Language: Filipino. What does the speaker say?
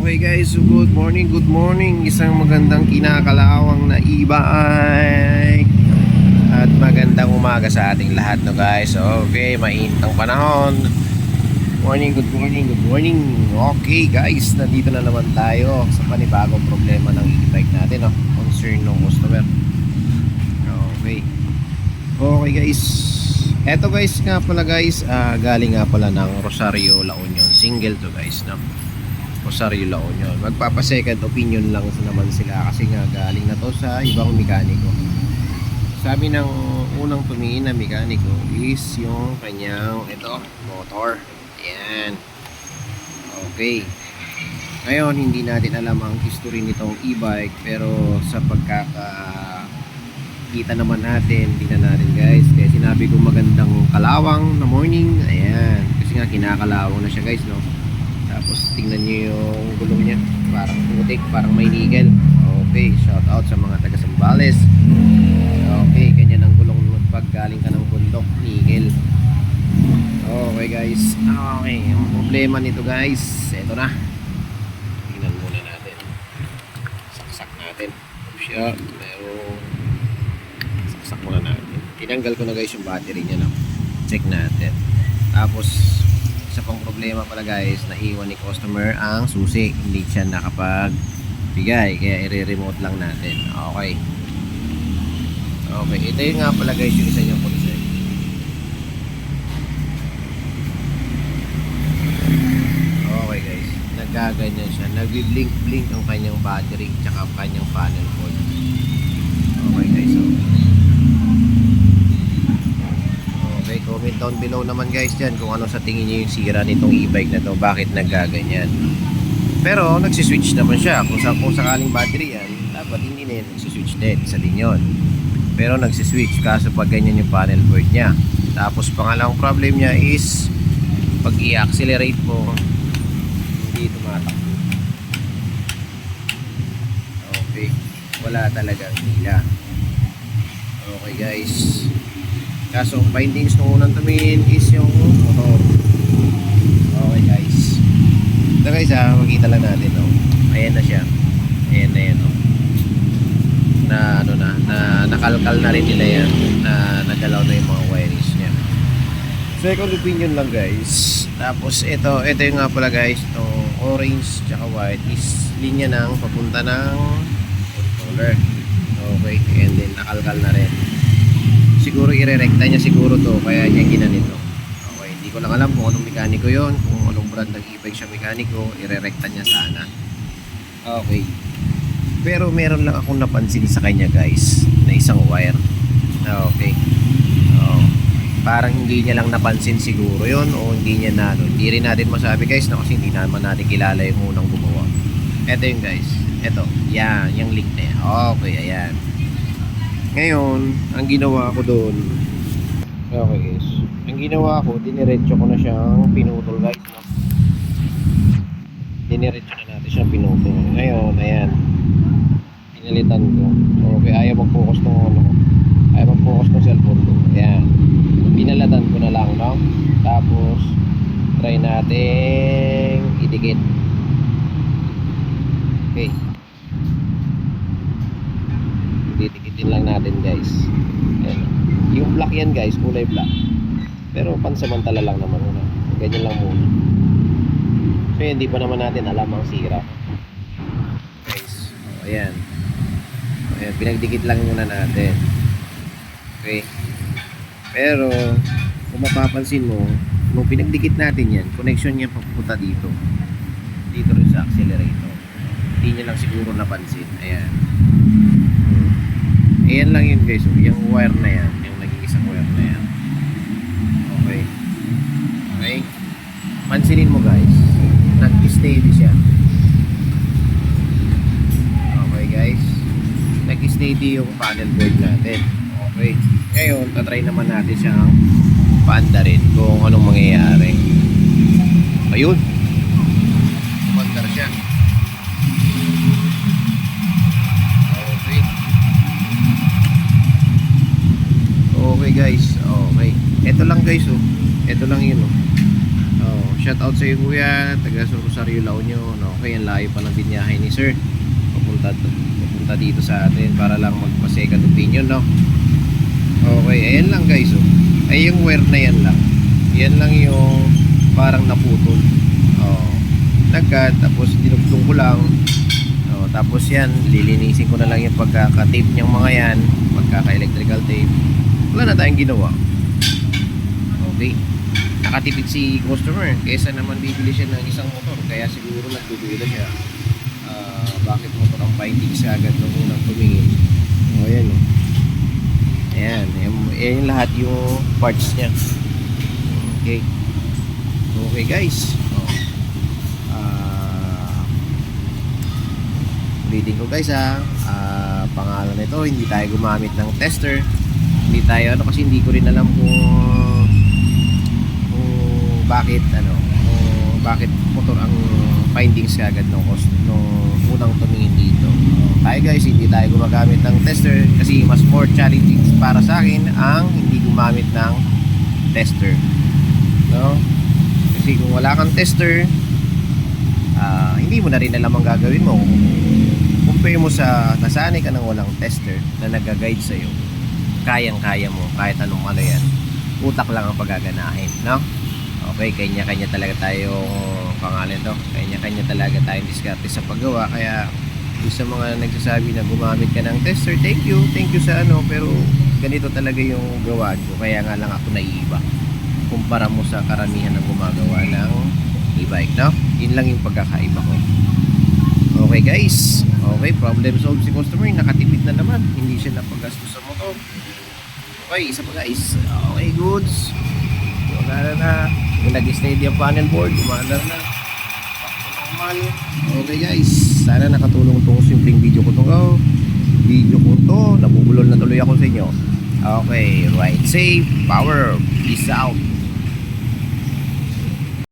Okay guys, so good morning. Isang magandang kinakalawang na e-bike at magandang umaga sa ating lahat, no guys. Okay, mainit ang panahon. Good morning. Okay guys, nandito na naman tayo sa panibagong problema ng e-bike natin, no? Concern ng customer. Okay guys. Eto guys nga pala guys, galing nga pala ng Rosario, La Union. Single to guys, no? Rosario, La Union. Magpapa second opinion lang naman sila kasi nga galing na to sa ibang mekaniko. Sabi ng unang tumingin na mekaniko is yung kanyang motor. Ayan. Okay. Ngayon hindi natin alam ang history nitong e-bike, pero sa pagkakakita naman natin, tingnan natin guys. Kaya sinabi ko magandang kalawang na morning. Ayan. Kasi nga kinakalawang na siya guys, no? Tapos tingnan nyo yung gulong niya, parang putik, parang may nickel. Okay, shout out sa mga taga Sambales. Okay, ganyan ang gulong pag galing ka ng bundok, nickel. Okay guys, okay, ang problema nito guys, eto na. Tingnan muna natin, saksak natin. Siya, pero saksak muna natin. Tinanggal ko na guys yung battery niya, no? Check natin. Tapos isa pang problema pala guys, naiwan ni customer ang susi, hindi siya nakapagbigay, kaya i-remote lang natin. Okay, ito yung nga pala guys yung isa niyang concern. Okay guys, nagaganyan siya, nagbi-blink ang kanyang battery tsaka kanyang panel board. Okay guys, okay, comment down below naman guys dyan kung ano sa tingin nyo yung sira nitong e-bike na to, bakit nagaganyan. Pero nagsiswitch naman siya, kung sakaling battery yan, dapat hindi na nagsiswitch din, isa din yun. Pero nagsiswitch, kaso pag ganyan yung panel board niya. Tapos pangalawang problem niya is pag i-accelerate mo, hindi tumatakbo. Okay, wala talagang hila. Okay guys, kaso ang findings nung unang tumingin is yung motor. Okay guys, ito guys makikita lang natin, no? Ayan na siya, ayan na yan, no? Na nakalkal na rin nila yan, na nagalaw na yung mga wirings niya. Second opinion lang guys. Tapos ito yung nga pala guys, itong orange tsaka white is linya ng papunta ng controller. Okay, and then nakalkal na rin. Siguro irerekta niya siguro to, kaya niya ginanito. Okay, hindi ko lang alam kung anong mekaniko yon, kung anong brand ng e-bike siya mekaniko, irerekta niya sana. Okay, pero meron lang akong napansin sa kanya guys, na isang wire. Okay, parang hindi niya lang napansin siguro yon, o hindi niya na, hindi rin natin masabi guys, na kasi hindi naman natin kilala yung unang gumawa. Ito yung guys, ito, yan, yung link na yan. Okay, ayan. Ngayon, ang ginawa ko doon, okay guys, ang ginawa ko, diniretso ko na siyang pinutol guys, no? Diniretso na natin siyang pinutol. Ngayon, ayan, pinalitan ko. Okay, ayaw mag-focus ng ayaw mag-focus ng cellphone ko. Ayan, pinalatan ko na lang, no? Tapos try natin idikit. Okay, didikitin lang natin guys. Ayan. Yung black yan guys, kulay black, pero pansamantala lang naman muna, ganyan lang muna. So hindi pa naman natin alam ang sira guys. Ayan, pinagdikit lang muna natin. Okay, pero kung mapapansin mo, nung pinagdikit natin yan, connection niya papunta dito rin sa accelerator. Hindi niya lang siguro napansin. Ayan lang yun guys, yung wire na yan, yung naging isang wire na yan. Okay, pansinin mo guys, nag-steady siya. Okay guys, nag-steady yung panel board natin. Okay, ngayon tatry naman natin siyang paanda rin kung anong mangyayari. Ayun, umandar siya. Okay guys, okay, ito lang guys, ito lang yun, Oh, shout out sa iyo kuya, taga Rosario La Union. Okay, ang layo pa ng binyahe ni sir. Papunta dito sa atin para lang magpa-second opinion, no? Okay, ayan lang guys, oh. Ay yung wire na yan lang. Yan lang yung parang naputol. Oh. Nagkat, tapos dinugtong ko lang. Oh, tapos yan, lilinisin ko na lang yung pagkaka-tape niyang mga yan, pagkaka-electrical tape. Wala na tayong ginawa. Okay. Nakatipid si customer kaysa naman bibili siya ng isang motor, kaya siguro nagdududa siya. Bakit motor ang findings agad nung unang tumingin. O ayan o. Ayan, ayan lahat yung parts niya. Okay. Okay guys. Ulitin ko guys ha. Pangalan nito, hindi tayo gumamit ng tester. Hindi tayo kasi hindi ko rin alam kung bakit motor ang findings kagad nung unang tumingin dito. Tayo guys, hindi tayo gumagamit ng tester kasi mas more challenging para sa akin ang hindi gumamit ng tester, no? Kasi kung wala kang tester, hindi mo na rin alam ang gagawin mo. Compare mo sa nasanay ka ng walang tester na nag-guide sa'yo, kayang-kaya mo kahit anong ano yan. Utak lang ang pagaganahin, no? Okay, kanya-kanya talaga tayong pangalan to. Kanya-kanya talaga tayong diskarte sa paggawa. Kaya sa mga nagsasabi na gumamit ka ng tester, thank you sa ano, pero ganito talaga yung gawaan ko. Kaya nga lang ako naiiba kumpara mo sa karamihan ng gumagawa ng e-bike, no? Yun lang yung pagkakaiba ko. Okay guys, okay, problem solved si customer. Nakatipid na naman, hindi siya napagastos sa motor. Okay, isa pa guys. Okay, goods. Gumana na. Yung nag-steady ang panel board, gumana na. Okay guys, sana nakatulong itong simpleng video ko to. Nabubulol na tuloy ako sa inyo. Okay, ride safe, power, peace out.